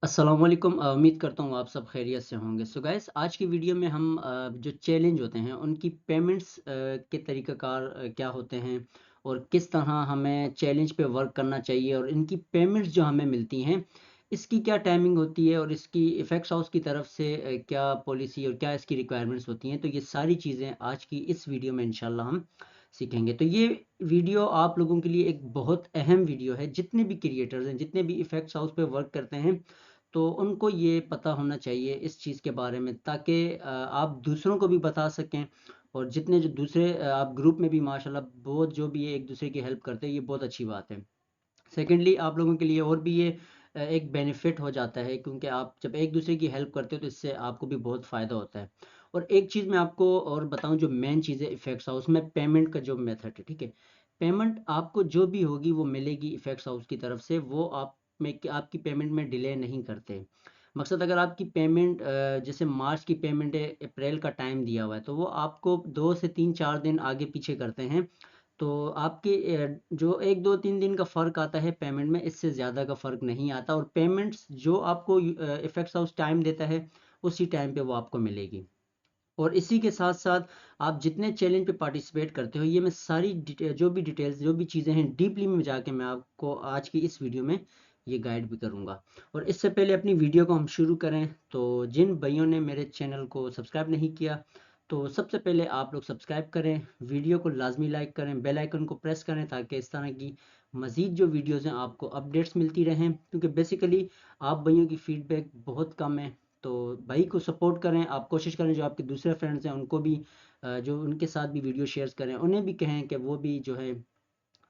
अस्सलाम वालेकुम। उम्मीद करता हूँ आप सब खैरियत से होंगे। सो गाइस, आज की वीडियो में हम जो चैलेंज होते हैं उनकी पेमेंट्स के तरीक़ाकार क्या होते हैं और किस तरह हमें चैलेंज पे वर्क करना चाहिए और इनकी पेमेंट्स जो हमें मिलती हैं इसकी क्या टाइमिंग होती है और इसकी इफ़ेक्ट्स हाउस की तरफ से क्या पॉलिसी और क्या इसकी रिक्वायरमेंट्स होती हैं। तो ये सारी चीज़ें आज की इस वीडियो में इंशाल्लाह हम सीखेंगे। तो ये वीडियो आप लोगों के लिए एक बहुत अहम वीडियो है। जितने भी क्रिएटर्स हैं, जितने भी इफ़ेक्ट्स हाउस पे वर्क करते हैं, तो उनको ये पता होना चाहिए इस चीज़ के बारे में, ताकि आप दूसरों को भी बता सकें। और जितने जो दूसरे आप ग्रुप में भी माशाल्लाह बहुत जो भी है एक दूसरे की हेल्प करते हैं, ये बहुत अच्छी बात है। सेकेंडली आप लोगों के लिए और भी ये एक बेनिफिट हो जाता है, क्योंकि आप जब एक दूसरे की हेल्प करते हो तो इससे आपको भी बहुत फ़ायदा होता है। और एक चीज़ मैं आपको और बताऊं, जो मेन चीज़ है इफेक्ट्स हाउस में पेमेंट का जो मेथड है, ठीक है। पेमेंट आपको जो भी होगी वो मिलेगी इफेक्ट्स हाउस की तरफ से। वो आप में आपकी पेमेंट में डिले नहीं करते। मकसद, अगर आपकी पेमेंट जैसे मार्च की पेमेंट है, अप्रैल का टाइम दिया हुआ है, तो वो आपको 2 से 3 4 दिन आगे पीछे करते हैं। तो आपके जो 1 2 3 दिन का फ़र्क आता है पेमेंट में, इससे ज़्यादा का फ़र्क नहीं आता। और पेमेंट्स जो आपको इफेक्ट्स हाउस टाइम देता है उसी टाइम पे वो आपको मिलेगी। और इसी के साथ साथ आप जितने चैलेंज पे पार्टिसिपेट करते हो, ये मैं सारी जो भी डिटेल्स, जो भी चीज़ें हैं, डीपली में जाके मैं आपको आज की इस वीडियो में ये गाइड भी करूँगा। और इससे पहले अपनी वीडियो को हम शुरू करें, तो जिन भाइयों ने मेरे चैनल को सब्सक्राइब नहीं किया, तो सबसे पहले आप लोग सब्सक्राइब करें, वीडियो को लाजमी लाइक करें, बेल आइकन को प्रेस करें, ताकि इस तरह की मज़ीद जो वीडियोज़ हैं आपको अपडेट्स मिलती रहें। क्योंकि बेसिकली आप भाइयों की फ़ीडबैक बहुत कम है। तो भाई को सपोर्ट करें, आप कोशिश करें जो आपके दूसरे फ्रेंड्स हैं उनको भी जो उनके साथ भी वीडियो शेयर्स करें, उन्हें भी कहें कि वो भी जो है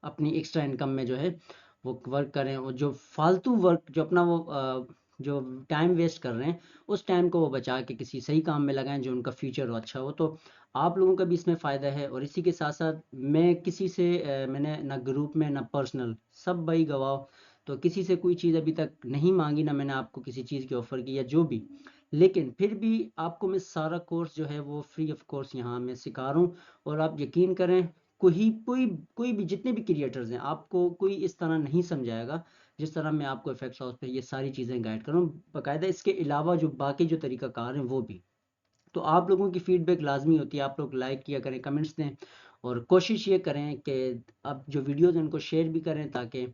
अपनी एक्स्ट्रा इनकम में जो है वो वर्क करें। और जो फालतू वर्क, जो अपना वो जो टाइम वेस्ट कर रहे हैं, उस टाइम को वो बचा के किसी सही काम में लगाएं जो उनका फ्यूचर हो अच्छा हो। तो आप लोगों का भी इसमें फ़ायदा है। और इसी के साथ साथ मैं किसी से मैंने ना ग्रुप में ना पर्सनल, सब भाई गवाह, तो किसी से कोई चीज़ अभी तक नहीं मांगी, ना मैंने आपको किसी चीज़ की ऑफ़र की या जो भी। लेकिन फिर भी आपको मैं सारा कोर्स जो है वो फ्री ऑफ कोर्स यहाँ मैं सिखा रहा हूँ। और आप यकीन करें, कोई कोई कोई भी, जितने भी क्रिएटर्स हैं, आपको कोई इस तरह नहीं समझाएगा जिस तरह मैं आपको इफेक्ट्स हाउस पे ये सारी चीज़ें गाइड कर रहा हूँ बाकायदा। इसके अलावा जो बाकी जो तरीकाकार हैं वो भी। तो आप लोगों की फीडबैक लाजमी होती है, आप लोग लाइक किया करें, कमेंट्स दें। और कोशिश ये करें कि आप जो वीडियोज़ हैं उनको शेयर भी करें, ताकि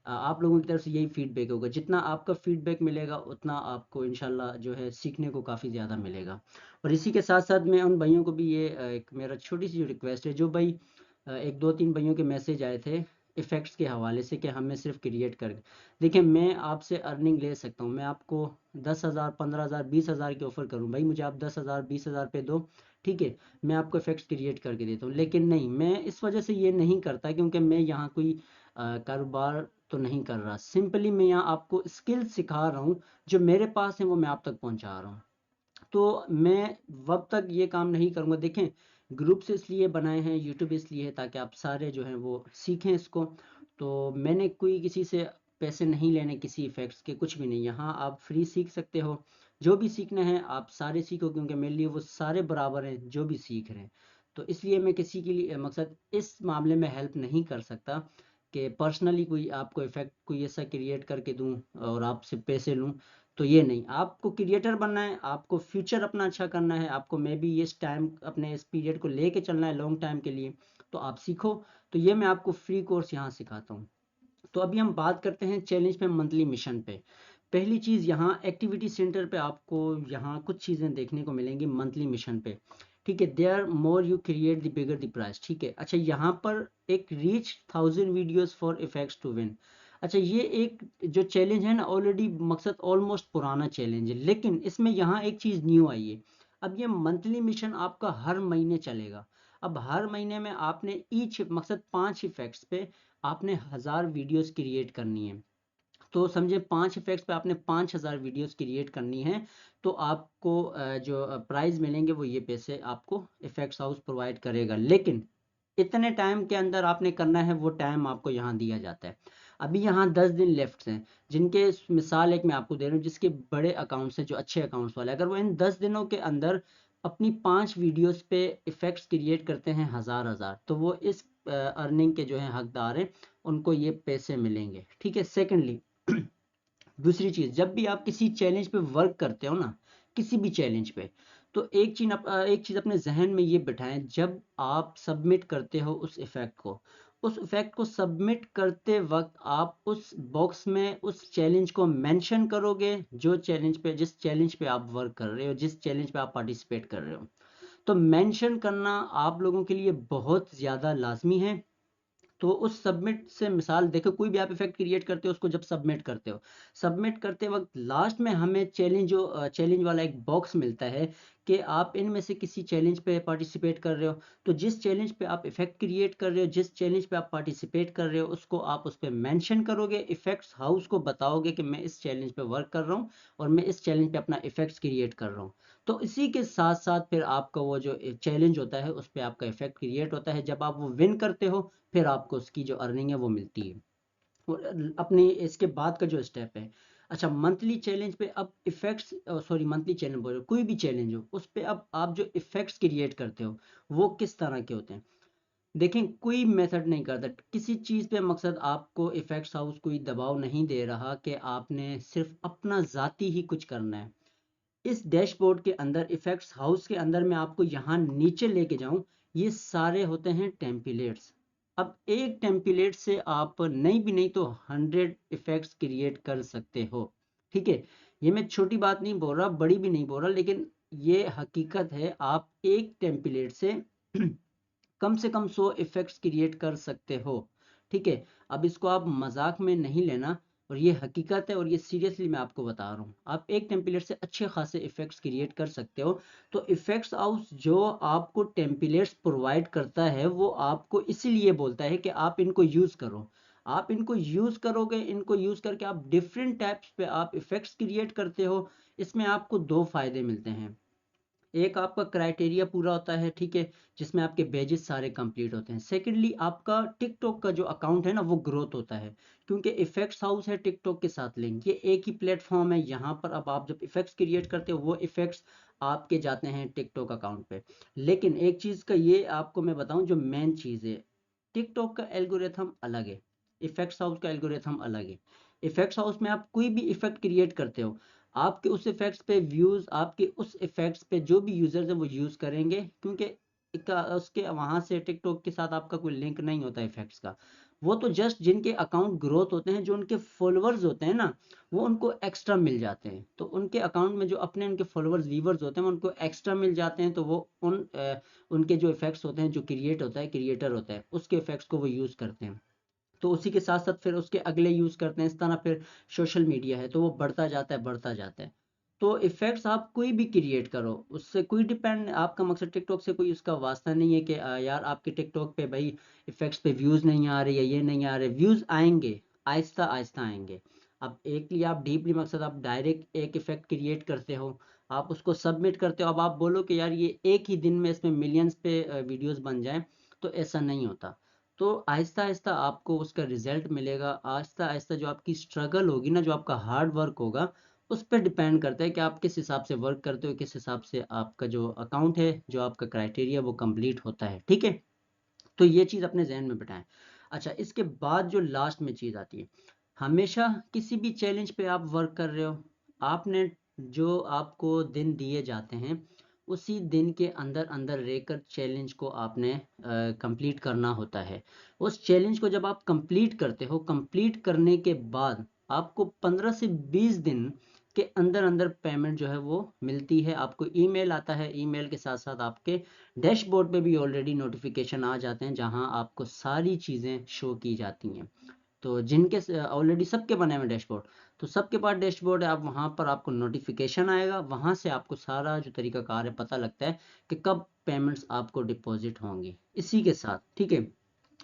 आप लोगों की तरफ से यही फीडबैक होगा। जितना आपका फीडबैक मिलेगा उतना आपको इंशाल्लाह जो है सीखने को काफ़ी ज़्यादा मिलेगा। और इसी के साथ साथ मैं उन भाइयों को भी ये एक मेरा छोटी सी जो रिक्वेस्ट है, जो भाई 1 2 3 भाइयों के मैसेज आए थे इफ़ेक्ट्स के हवाले से कि हमें सिर्फ क्रिएट कर, देखिए मैं आपसे अर्निंग ले सकता हूँ। मैं आपको 10,000 15,000 20,000 की ऑफ़र करूँ, भाई मुझे आप 10,000 20,000 पे दो, ठीक है, मैं आपको इफ़ेक्ट्स क्रिएट करके देता हूँ। लेकिन नहीं, मैं इस वजह से ये नहीं करता, क्योंकि मैं यहाँ कोई कारोबार तो नहीं कर रहा। सिंपली मैं यहाँ आपको स्किल सिखा रहा हूँ, जो मेरे पास है वो मैं आप तक पहुँचा रहा हूँ। तो मैं वक्त तक ये काम नहीं करूँगा। देखें, ग्रुप्स इसलिए बनाए हैं, यूट्यूब इसलिए है ताकि आप सारे जो हैं वो सीखें इसको। तो मैंने कोई किसी से पैसे नहीं लेने किसी इफ़ेक्ट्स के, कुछ भी नहीं। यहाँ आप फ्री सीख सकते हो, जो भी सीखना है आप सारे सीखो, क्योंकि मेरे लिए वो सारे बराबर हैं जो भी सीख रहे हैं। तो इसलिए मैं किसी के लिए मकसद इस मामले में हेल्प नहीं कर सकता कि पर्सनली कोई आपको इफ़ेक्ट कोई ऐसा क्रिएट करके दूं और आपसे पैसे लूं। तो ये नहीं, आपको क्रिएटर बनना है, आपको फ्यूचर अपना अच्छा करना है, आपको मे बी इस टाइम अपने इस पीरियड को लेके चलना है लॉन्ग टाइम के लिए, तो आप सीखो। तो ये मैं आपको फ्री कोर्स यहाँ सिखाता हूँ। तो अभी हम बात करते हैं चैलेंज पे मंथली मिशन पे। पहली चीज़, यहाँ एक्टिविटी सेंटर पे आपको यहाँ कुछ चीज़ें देखने को मिलेंगी मंथली मिशन पे, ठीक है। There more you create the bigger the price, ठीक है। अच्छा, यहाँ पर एक reach 1000 videos for effects to win. अच्छा, ये एक जो चैलेंज है ना, ऑलरेडी मकसद ऑलमोस्ट पुराना चैलेंज है, लेकिन इसमें यहाँ एक चीज़ न्यू आई है। अब ये मंथली मिशन आपका हर महीने चलेगा। अब हर महीने में आपने ईच मकसद 5 इफेक्ट्स पे आपने 1000 वीडियोस क्रिएट करनी है। तो समझे 5 इफेक्ट्स पे आपने 5000 वीडियोस क्रिएट करनी है। तो आपको जो प्राइज मिलेंगे वो ये पैसे आपको इफेक्ट्स हाउस प्रोवाइड करेगा। लेकिन इतने टाइम के अंदर आपने करना है, वो टाइम आपको यहाँ दिया जाता है। अभी यहाँ 10 दिन लेफ्ट हैं, जिनके मिसाल एक मैं आपको दे रहा हूँ, जिसके बड़े अकाउंट्स हैं, जो अच्छे अकाउंट्स वाले, अगर वो इन 10 दिनों के अंदर अपनी 5 वीडियोस पे इफेक्ट्स क्रिएट करते हैं 1000 तो वो इस अर्निंग के जो है हकदार हैं, उनको ये पैसे मिलेंगे, ठीक है। सेकेंडली दूसरी चीज, जब भी आप किसी चैलेंज पे वर्क करते हो ना, किसी भी चैलेंज पे, तो एक चीज अपने जहन में ये बिठाएं, जब आप सबमिट करते हो उस इफेक्ट को सबमिट करते वक्त आप उस बॉक्स में उस चैलेंज को मेंशन करोगे, जिस चैलेंज पे आप वर्क कर रहे हो, जिस चैलेंज पे आप पार्टिसिपेट कर रहे हो। तो मेंशन करना आप लोगों के लिए बहुत ज़्यादा लाजमी है। तो उस सबमिट से मिसाल देखो, कोई भी आप इफेक्ट क्रिएट करते हो, उसको जब सबमिट करते हो, सबमिट करते वक्त लास्ट में हमें चैलेंज वाला एक बॉक्स मिलता है कि आप इनमें से किसी चैलेंज पे पार्टिसिपेट कर रहे हो। तो जिस चैलेंज पे आप इफेक्ट क्रिएट कर रहे हो, जिस चैलेंज पे आप पार्टिसिपेट कर रहे हो, उसको आप उस पर मैंशन करोगे, इफेक्ट्स हाउस को बताओगे कि मैं इस चैलेंज पे वर्क कर रहा हूँ और मैं इस चैलेंज पे अपना इफेक्ट्स क्रिएट कर रहा हूँ। तो इसी के साथ साथ फिर आपका वो जो चैलेंज होता है उस पर आपका इफेक्ट क्रिएट होता है। जब आप वो विन करते हो, फिर आपको उसकी जो अर्निंग है वो मिलती है। और अपनी इसके बाद का जो स्टेप है, अच्छा, मंथली चैलेंज पे अब इफेक्ट्स, सॉरी मंथली चैलेंज बोल रहे हो, कोई भी चैलेंज हो उस पे अब आप जो इफेक्ट्स क्रिएट करते हो वो किस तरह के होते हैं। देखें, कोई मेथड नहीं करता किसी चीज़ पे, मकसद आपको इफेक्ट्स हाउस कोई दबाव नहीं दे रहा कि आपने सिर्फ अपना ज़ाती ही कुछ करना है। इस डैशबोर्ड के अंदर, इफेक्ट्स हाउस के अंदर, मैं आपको यहाँ नीचे लेके जाऊं, ये सारे होते हैं टेम्पलेट्स। अब एक टेम्पलेट से आप नहीं भी नहीं तो 100 इफेक्ट्स क्रिएट कर सकते हो। ठीक है, ये मैं छोटी बात नहीं बोल रहा, बड़ी भी नहीं बोल रहा, लेकिन ये हकीकत है। आप एक टेम्पलेट से कम से कम 100 इफेक्ट्स क्रिएट कर सकते हो। ठीक है, अब इसको आप मजाक में नहीं लेना, और ये हकीकत है, और ये सीरियसली मैं आपको बता रहा हूँ। आप एक टेम्पलेट से अच्छे खासे इफेक्ट्स क्रिएट कर सकते हो। तो इफेक्ट्स हाउस जो आपको टेम्पलेट्स प्रोवाइड करता है, वो आपको इसीलिए बोलता है कि आप इनको यूज करो। आप इनको यूज करोगे, इनको यूज करके आप डिफरेंट टाइप्स पे आप इफेक्ट्स क्रिएट करते हो। इसमें आपको दो फायदे मिलते हैं। एक, आपका क्राइटेरिया पूरा होता है, ठीक है, जिसमें आपके बेजेस सारे कंप्लीट होते हैं। सेकेंडली, आपका टिकटॉक का जो अकाउंट है ना, वो ग्रोथ होता है, क्योंकि इफेक्ट्स हाउस है टिकटॉक के साथ लिंक, ये एक ही प्लेटफॉर्म है। यहाँ पर अब आप जब इफेक्ट्स क्रिएट करते हो, वो इफेक्ट्स आपके जाते हैं टिकटॉक अकाउंट पे। लेकिन एक चीज़ का ये आपको मैं बताऊं, जो मेन चीज़ है, टिकटॉक का एल्गोरिथम अलग है, इफेक्ट्स हाउस का एल्गोरिथम अलग है। इफेक्ट्स हाउस में आप कोई भी इफेक्ट क्रिएट करते हो, आपके उस इफेक्ट्स पे व्यूज, आपके उस इफेक्ट्स पे जो भी यूजर्स हैं वो यूज करेंगे, क्योंकि उसके वहां से टिकटॉक के साथ आपका कोई लिंक नहीं होता इफेक्ट्स का। वो तो जस्ट जिनके अकाउंट ग्रोथ होते हैं, जो उनके फॉलोअर्स होते हैं ना, वो उनको एक्स्ट्रा मिल जाते हैं। तो उनके अकाउंट में जो अपने उनके फॉलोअर्स व्यूवर्स होते हैं, उनको एक्स्ट्रा मिल जाते हैं। तो वो उनके जो इफेक्ट्स होते हैं, जो क्रिएट होता है, क्रिएटर होता है, उसके इफेक्ट्स को वो यूज करते हैं। तो उसी के साथ साथ फिर उसके अगले यूज करते हैं। इस तरह फिर सोशल मीडिया है तो वो बढ़ता जाता है, बढ़ता जाता है। तो इफेक्ट्स आप कोई भी क्रिएट करो, उससे कोई डिपेंड, आपका मकसद टिकटॉक से कोई उसका वास्ता नहीं है कि यार आपके टिकटॉक पे भाई इफेक्ट्स पे व्यूज नहीं आ रहे, या ये नहीं आ रहे। व्यूज आएंगे, आहिस्ता आहिस्ता आएंगे। अब एक लिए आप डीपली, मकसद आप डायरेक्ट एक इफेक्ट क्रिएट करते हो, आप उसको सबमिट करते हो, अब आप बोलो कि यार ये एक ही दिन में इसमें मिलियंस पे वीडियोस बन जाए, तो ऐसा नहीं होता। तो आहिस्ता आहिस्ता आपको उसका रिजल्ट मिलेगा। आहिस्ता आहिस्ता जो आपकी स्ट्रगल होगी ना, जो आपका हार्ड वर्क होगा, उस पर डिपेंड करता है कि आप किस हिसाब से वर्क करते हो, किस हिसाब से आपका जो अकाउंट है, जो आपका क्राइटेरिया, वो कंप्लीट होता है। ठीक है, तो ये चीज़ अपने जहन में बिठाएं। अच्छा, इसके बाद जो लास्ट में चीज़ आती है, हमेशा किसी भी चैलेंज पे आप वर्क कर रहे हो, आपने जो आपको दिन दिए जाते हैं, उसी दिन के अंदर अंदर रहकर चैलेंज को आपने कंप्लीट करना होता है। उस चैलेंज को जब आप कंप्लीट करते हो, कंप्लीट करने के बाद आपको 15 से 20 दिन के अंदर अंदर पेमेंट जो है वो मिलती है। आपको ईमेल आता है, ईमेल के साथ साथ आपके डैशबोर्ड पे भी ऑलरेडी नोटिफिकेशन आ जाते हैं, जहां आपको सारी चीज़ें शो की जाती हैं। तो जिनके ऑलरेडी सबके बने हुए डैशबोर्ड, तो सबके पास डैशबोर्ड है, आप वहां पर आपको नोटिफिकेशन आएगा, वहां से आपको सारा जो तरीका कार है पता लगता है कि कब पेमेंट्स आपको डिपॉजिट होंगी। इसी के साथ, ठीक है,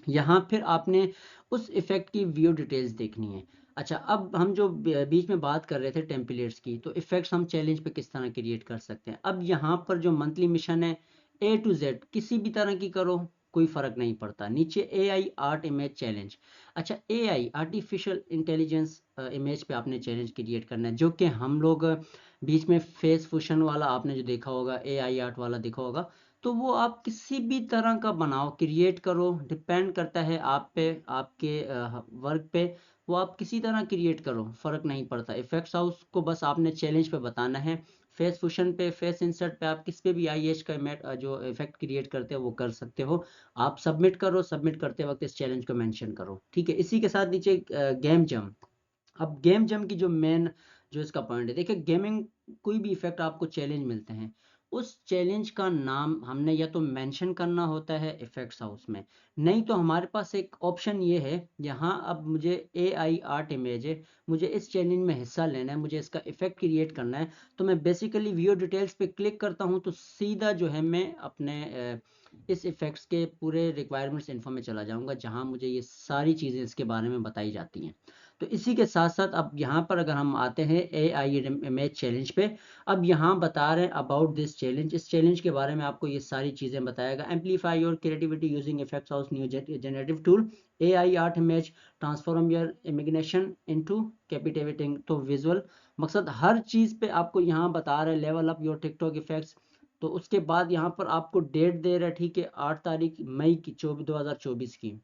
यहाँ फिर आपने उस इफेक्ट की व्यू डिटेल्स देखनी है। अच्छा, अब हम जो बीच में बात कर रहे थे टेम्पलेट्स की, तो इफेक्ट्स हम चैलेंज पे किस तरह क्रिएट कर सकते हैं। अब यहाँ पर जो मंथली मिशन है, ए टू जेड किसी भी तरह की करो, कोई फर्क नहीं पड़ता। नीचे AI आर्ट इमेज चैलेंज। अच्छा, AI आर्टिफिशियल इंटेलिजेंस इमेज पे आपने चैलेंज क्रिएट करना है, जो कि हम लोग बीच में फेस फुशन वाला आपने जो देखा होगा, AI आर्ट वाला देखा होगा। तो वो आप किसी भी तरह का बनाओ, क्रिएट करो, डिपेंड करता है आप पे, आपके वर्क पे। वो आप किसी तरह क्रिएट करो, फ़र्क नहीं पड़ता। इफेक्ट्स हाउस को बस आपने चैलेंज पे बताना है, फेस फुशन पे, फेस इंसर्ट पे, आप किस पे भी आई एच का जो इफेक्ट क्रिएट करते हो वो कर सकते हो। आप सबमिट करो, सबमिट करते वक्त इस चैलेंज को मेंशन करो, ठीक है। इसी के साथ नीचे गेम जम। अब गेम जम की जो मेन जो इसका पॉइंट है, देखिए गेमिंग कोई भी इफेक्ट आपको चैलेंज मिलते हैं, उस चैलेंज का नाम हमने या तो मेंशन करना होता है इफेक्ट्स हाउस में, नहीं तो हमारे पास एक ऑप्शन ये है, यहाँ अब मुझे ए आई आर्ट इमेज है, मुझे इस चैलेंज में हिस्सा लेना है, मुझे इसका इफेक्ट क्रिएट करना है, तो मैं बेसिकली व्यू डिटेल्स पे क्लिक करता हूँ तो सीधा जो है मैं अपने इस इफेक्ट्स के पूरे रिक्वायरमेंट्स इन्फो में चला जाऊँगा, जहाँ मुझे ये सारी चीज़ें इसके बारे में बताई जाती हैं। तो इसी के साथ साथ अब यहाँ पर अगर हम आते हैं ए आई इमेज चैलेंज पे, अब यहाँ बता रहे हैं अबाउट दिस चैलेंज, इस चैलेंज के बारे में आपको ये सारी चीज़ें बताएगा। Amplify your creativity using effects house new generative tool, A I art image, transform your imagination into captivating to visual. मकसद हर चीज़ पे आपको यहाँ बता रहे हैं, level up your TikTok effects. तो उसके बाद यहाँ पर आपको डेट दे रहा है, ठीक है, 8 तारीख मई की 2024 की,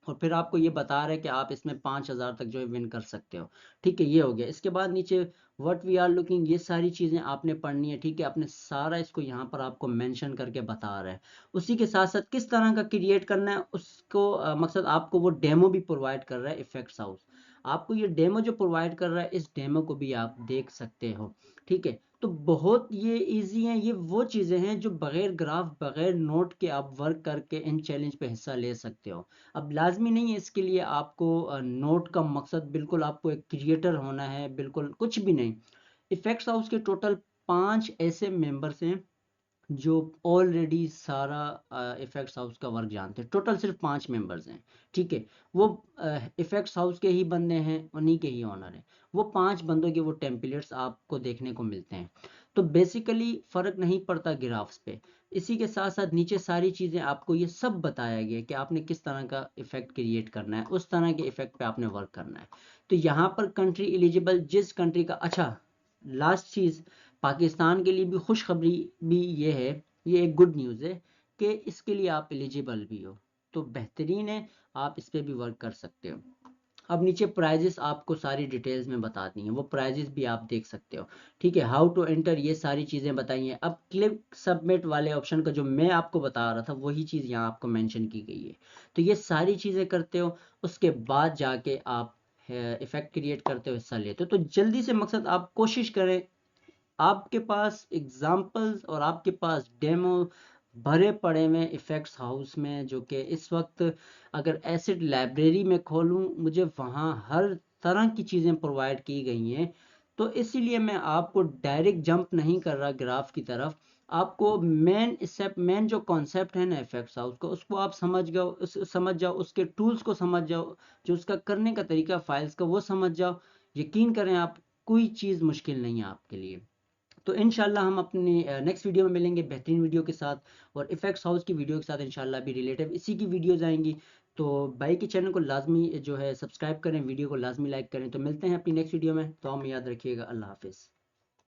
और फिर आपको ये बता रहा है कि आप इसमें 5,000 तक जो है विन कर सकते हो, ठीक है। ये हो गया। इसके बाद नीचे व्हाट वी आर लुकिंग, ये सारी चीज़ें आपने पढ़नी है, ठीक है। आपने सारा इसको यहाँ पर आपको मेंशन करके बता रहा है। उसी के साथ साथ किस तरह का क्रिएट करना है उसको मकसद आपको वो डेमो भी प्रोवाइड कर रहा है इफेक्ट्स हाउस। आपको ये डेमो जो प्रोवाइड कर रहा है, इस डेमो को भी आप देख सकते हो, ठीक है। तो बहुत ये इजी हैं, ये वो चीज़ें हैं जो बगैर ग्राफ बगैर नोट के आप वर्क करके इन चैलेंज पे हिस्सा ले सकते हो। अब लाजमी नहीं है इसके लिए आपको नोट का मकसद बिल्कुल आपको एक क्रिएटर होना है, बिल्कुल कुछ भी नहीं। इफेक्ट्स हाउस के टोटल 5 ऐसे मेंबर्स हैं जो ऑलरेडी सारा इफेक्ट्स हाउस का वर्क जानते हैं। टोटल सिर्फ 5 मेंबर्स हैं, ठीक है। वो इफेक्ट्स हाउस के ही बंदे हैं, उन्हीं के ही ऑनर हैं। वो 5 बंदों के वो टेम्पलेट्स आपको देखने को मिलते हैं। तो बेसिकली फ़र्क नहीं पड़ता ग्राफ्स पे। इसी के साथ साथ नीचे सारी चीज़ें आपको ये सब बताया गया कि आपने किस तरह का इफेक्ट क्रिएट करना है, उस तरह के इफेक्ट पे आपने वर्क करना है। तो यहाँ पर कंट्री एलिजिबल, जिस कंट्री का, अच्छा लास्ट चीज़, पाकिस्तान के लिए भी खुशखबरी भी ये है, ये एक गुड न्यूज़ है कि इसके लिए आप एलिजिबल भी हो, तो बेहतरीन है, आप इस पे भी वर्क कर सकते हो। अब नीचे प्राइजेस आपको सारी डिटेल्स में बता दी हैं, वो प्राइजेस भी आप देख सकते हो, ठीक है। हाउ टू एंटर, ये सारी चीज़ें बताई हैं। अब क्लिक सबमिट वाले ऑप्शन का जो मैं आपको बता रहा था वही चीज़ यहाँ आपको मेंशन की गई है। तो ये सारी चीज़ें करते हो, उसके बाद जाके आप इफेक्ट क्रिएट करते हो, हिस्सा लेते हो। तो जल्दी से मकसद आप कोशिश करें, आपके पास एग्जाम्पल्स और आपके पास डेमो भरे पड़े में इफेक्ट्स हाउस में, जो कि इस वक्त अगर एसिड लाइब्रेरी में खोलूं मुझे वहाँ हर तरह की चीज़ें प्रोवाइड की गई हैं। तो इसीलिए मैं आपको डायरेक्ट जंप नहीं कर रहा ग्राफ की तरफ, आपको मेन जो कॉन्सेप्ट है ना इफेक्ट्स हाउस को, उसको आप समझ जाओ, उसके टूल्स को समझ जाओ, जो उसका करने का तरीका फाइल्स का वो समझ जाओ। यकीन करें आप, कोई चीज़ मुश्किल नहीं है आपके लिए। तो इंशाल्लाह हम अपनी नेक्स्ट वीडियो में मिलेंगे बेहतरीन वीडियो के साथ, और इफेक्ट्स हाउस की वीडियो के साथ इंशाल्लाह भी रिलेटिव इसी की वीडियोज़ आएंगी। तो भाई के चैनल को लाजमी जो है सब्सक्राइब करें, वीडियो को लाजमी लाइक करें। तो मिलते हैं अपनी नेक्स्ट वीडियो में, तो हम याद रखिएगा। अल्लाह हाफिज़।